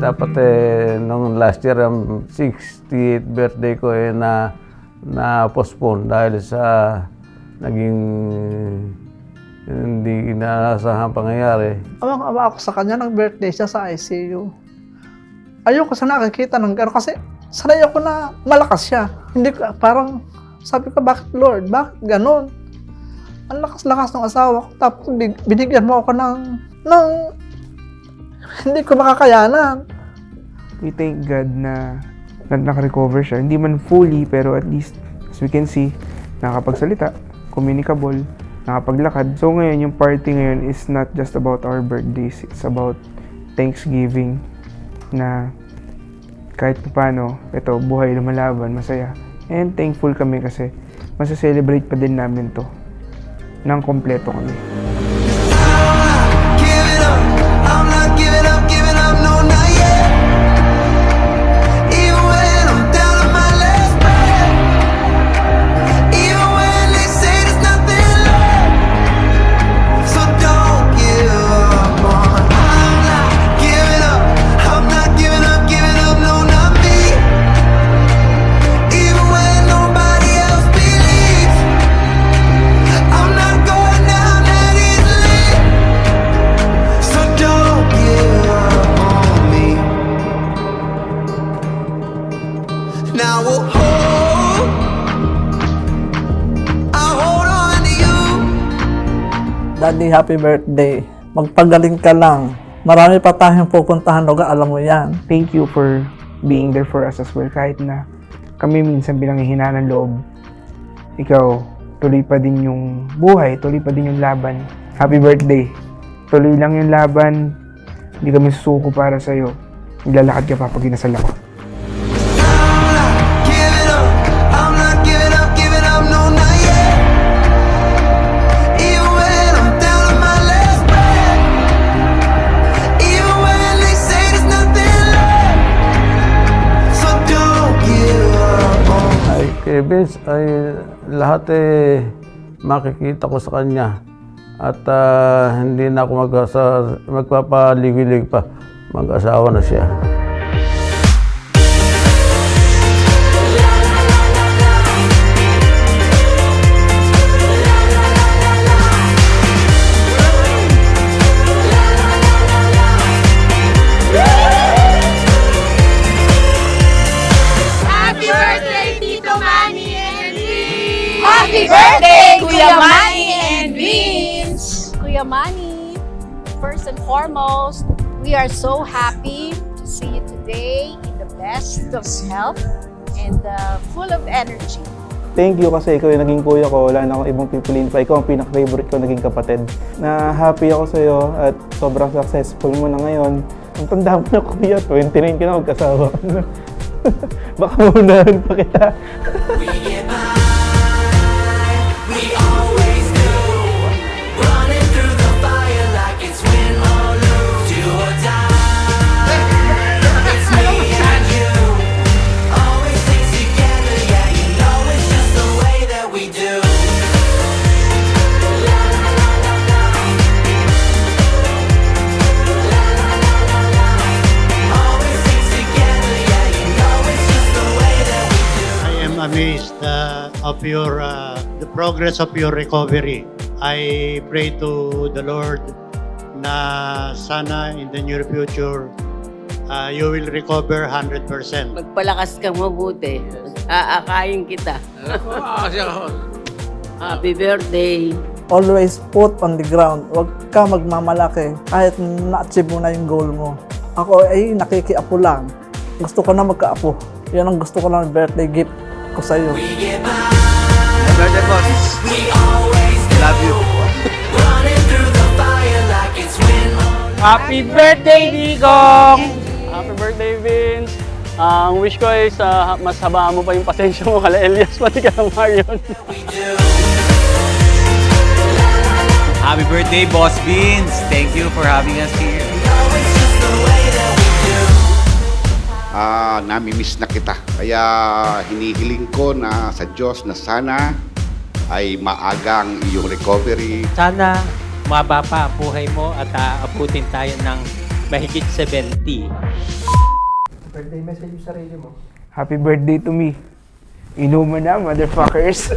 Dapat nung last year, ang 68th birthday ko na-postpone dahil sa naging hindi inaasahang pangyayari. Awang-awa ako sa kanya, nag-birthday siya sa ICU. Ayoko sa nakikita ng gano'n kasi sanay ako na malakas siya. Hindi ko, parang sabi ko, bakit Lord? Bakit gano'n? Ang lakas-lakas ng asawa ko. Tapos binigyan mo ako ng hindi ko makakayanan. We thank God na naka-recover siya. Hindi man fully, pero at least, as we can see, nakapagsalita, communicable, nakapaglakad. So ngayon, yung party ngayon is not just about our birthdays. It's about Thanksgiving na kahit paano, ito, buhay lumalaban, masaya. And thankful kami kasi masaselebrate pa din namin to nang kompleto kami. Daddy, happy birthday. Magpagaling ka lang. Marami pa tayong pupuntahan lugar, alam mo yan. Thank you for being there for us as well. Kahit na kami minsan bilang hihina ng loob, ikaw, tuloy pa din yung buhay, tuloy pa din yung laban. Happy birthday. Tuloy lang yung laban. Hindi kami susuko para sa'yo. Maglalakad ka pa pag inasal ako. Kay Vince ay lahat makikita ko sa kanya at hindi na ako magpapaligoy-ligoy pa. Mag-asawa na siya. Happy birthday, Kuya Manny and Vince! Kuya Manny, first and foremost, we are so happy to see you today in the best of health and full of energy. Thank you kasi ikaw yung naging kuya ko, wala na akong ibang pipiliin pa. Ikaw ang pinaka-favorite ko naging kapatid. Na happy ako sa'yo at sobrang successful mo na ngayon. Ang tanda mo na kuya, 29 ka na magkasawa. Baka maunahan pa kita. Amazed of the progress of your recovery. I pray to the Lord na sana in the near future you will recover 100%. Magpalakas kang mabuti. Aakayin kita. Happy birthday. Always put on the ground. Huwag ka magmamalaki kahit na-achieve mo na yung goal mo. Ako ay nakikiapo lang. Gusto ko na magkaapo. Yan ang gusto ko lang birthday gift ko sa'yo. Happy birthday, boss. Love you. Happy birthday, Digong! Happy birthday, Vince! Ang wish ko is mas habaan mo pa yung pasensya mo kala Elias, pati ka Marion. Happy birthday, Boss Vince! Thank you for having us here. Nami-miss na kita. Kaya hinihiling ko na sa Diyos na sana ay maagang iyong recovery. Sana umaba pa ang buhay mo at aabutin tayo ng mahigit 70. Birthday message sa sarili mo. Happy birthday to me. Inuman na, motherfuckers.